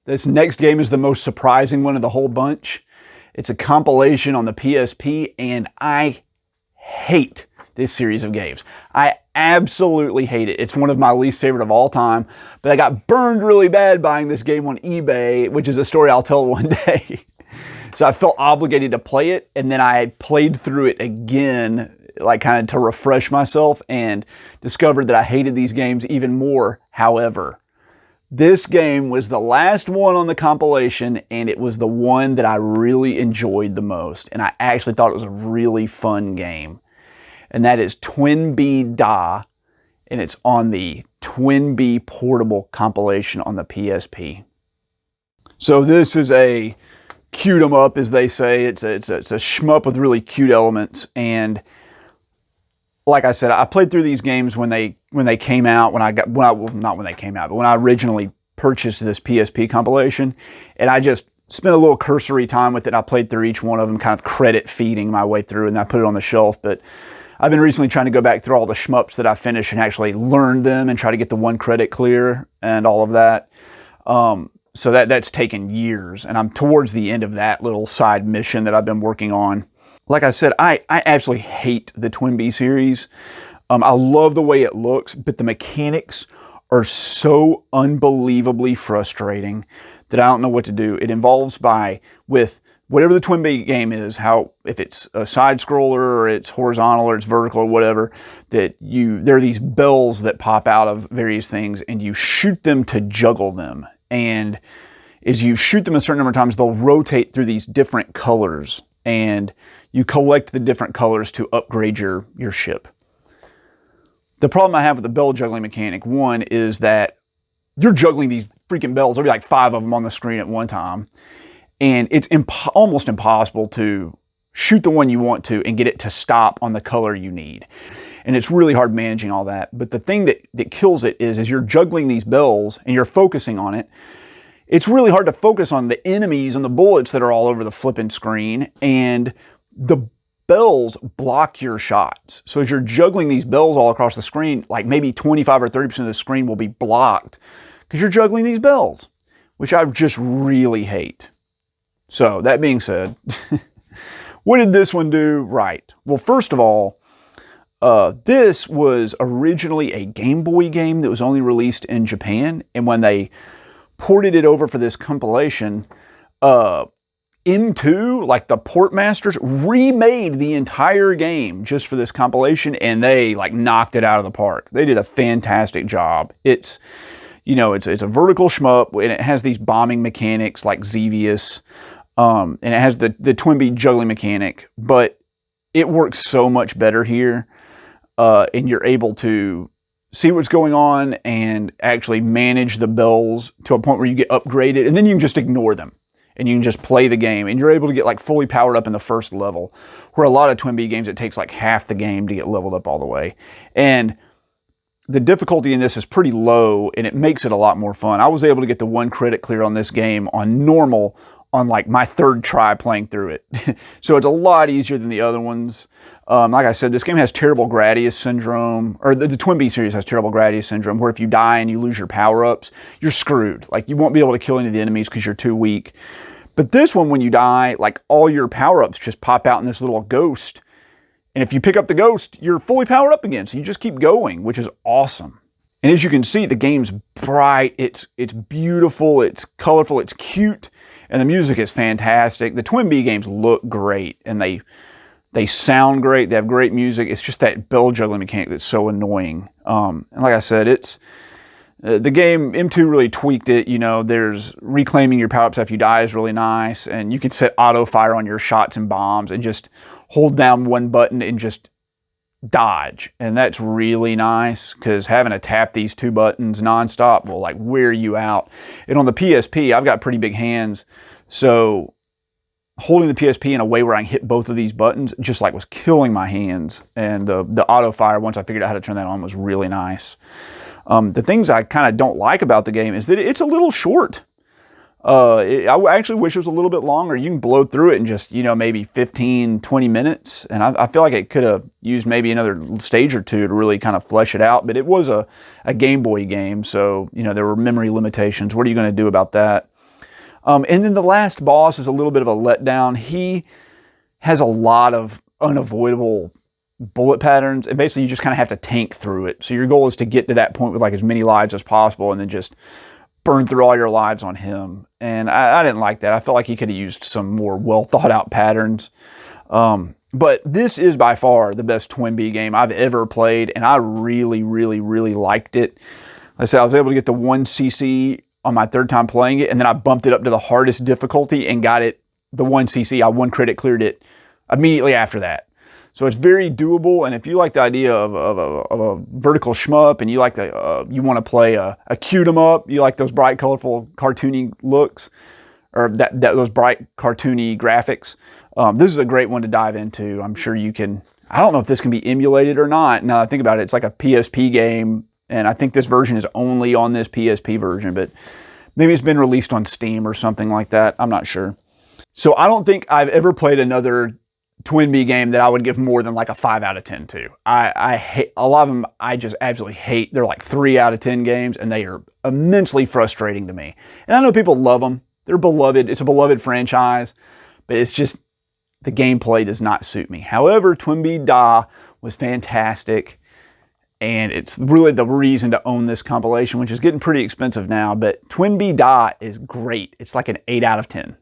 This next game is the most surprising one of the whole bunch. It's a compilation on the PSP, and I hate this series of games. I absolutely hate it. It's one of my least favorite of all time, but I got burned really bad buying this game on eBay, which is a story I'll tell one day. So I felt obligated to play it, and then I played through it again, like kind of to refresh myself, and discovered that I hated these games even more. However, this game was the last one on the compilation, and it was the one that I really enjoyed the most, and I actually thought it was a really fun game. And that is TwinBee Da, and it's on the TwinBee portable compilation on the PSP. So this is a cute 'em up, as they say. It's a shmup with really cute elements, and like I said, I played through these games when they came out. Not when they came out, but when I originally purchased this PSP compilation, and I just spent a little cursory time with it. I played through each one of them, kind of credit feeding my way through, and I put it on the shelf. But I've been recently trying to go back through all the shmups that I finished and actually learn them and try to get the one credit clear and all of that. So that's taken years, and I'm towards the end of that little side mission that I've been working on. Like I said, I absolutely hate the TwinBee series. I love the way it looks, but the mechanics are so unbelievably frustrating that I don't know what to do. It involves with whatever the TwinBee game is, if it's a side scroller or it's horizontal or it's vertical or whatever, there are these bells that pop out of various things, and you shoot them to juggle them. And as you shoot them a certain number of times, they'll rotate through these different colors, and you collect the different colors to upgrade your ship. The problem I have with the bell juggling mechanic, one, is that you're juggling these freaking bells. There'll be like 5 of them on the screen at one time. And it's almost impossible to shoot the one you want to and get it to stop on the color you need. And it's really hard managing all that. But the thing that kills it is, as you're juggling these bells and you're focusing on it, it's really hard to focus on the enemies and the bullets that are all over the flipping screen. And the bells block your shots. So as you're juggling these bells all across the screen, like maybe 25 or 30% of the screen will be blocked because you're juggling these bells, which I just really hate. So that being said, what did this one do right? Well, first of all, this was originally a Game Boy game that was only released in Japan. And when they ported it over for this compilation, M2, like the port masters, remade the entire game just for this compilation, and they like knocked it out of the park. They did a fantastic job. It's a vertical shmup, and it has these bombing mechanics like Xevious, and it has the TwinBee juggling mechanic, but it works so much better here, and you're able to see what's going on and actually manage the bells to a point where you get upgraded, and then you can just ignore them. And you can just play the game, and you're able to get like fully powered up in the first level, where a lot of TwinBee games, it takes like half the game to get leveled up all the way. And the difficulty in this is pretty low, and it makes it a lot more fun. I was able to get the one credit clear on this game on normal on like my 3rd try playing through it. So it's a lot easier than the other ones. Like I said, this game has terrible Gradius syndrome, or the TwinBee series has terrible Gradius syndrome, where if you die and you lose your power-ups, you're screwed. Like, you won't be able to kill any of the enemies because you're too weak. But this one, when you die, like, all your power-ups just pop out in this little ghost. And if you pick up the ghost, you're fully powered up again. So you just keep going, which is awesome. And as you can see, the game's bright, it's beautiful, it's colorful, it's cute, and the music is fantastic. The TwinBee games look great, and they sound great, they have great music. It's just that bell juggling mechanic that's so annoying. And like I said, the game, M2 really tweaked it. There's reclaiming your power-ups after you die is really nice, and you can set auto fire on your shots and bombs and just hold down one button and just dodge. And that's really nice, because having to tap these 2 buttons nonstop will like wear you out. And on the PSP, I've got pretty big hands, so holding the PSP in a way where I can hit both of these buttons just like was killing my hands. And the auto fire, once I figured out how to turn that on, was really nice. The things I kind of don't like about the game is that it's a little short. I actually wish it was a little bit longer. You can blow through it in just, maybe 15, 20 minutes. And I feel like it could have used maybe another stage or two to really kind of flesh it out. But it was a Game Boy game, so, there were memory limitations. What are you going to do about that? And then the last boss is a little bit of a letdown. He has a lot of unavoidable bullet patterns, and basically you just kind of have to tank through it. So your goal is to get to that point with like as many lives as possible and then just burn through all your lives on him. And I didn't like that. I felt like he could have used some more well thought out patterns. But this is by far the best TwinBee game I've ever played, and I really, really, really liked it. Like I said, I was able to get the 1cc on my third time playing it, and then I bumped it up to the hardest difficulty and got it the 1cc. I 1 credit cleared it immediately after that. So it's very doable, and if you like the idea of a vertical shmup, and you like you want to play a cute 'em up, you like those bright, colorful, cartoony looks, or those bright, cartoony graphics, this is a great one to dive into. I'm sure you can. I don't know if this can be emulated or not. Now that I think about it, it's like a PSP game, and I think this version is only on this PSP version, but maybe it's been released on Steam or something like that. I'm not sure. So I don't think I've ever played another TwinBee game that I would give more than like a 5 out of 10 to. I hate a lot of them. I just absolutely hate. They're like 3 out of 10 games, and they are immensely frustrating to me. And I know people love them. They're beloved. It's a beloved franchise, but it's just the gameplay does not suit me. However, TwinBee Da was fantastic, and it's really the reason to own this compilation, which is getting pretty expensive now. But TwinBee Da is great. It's like an 8 out of 10.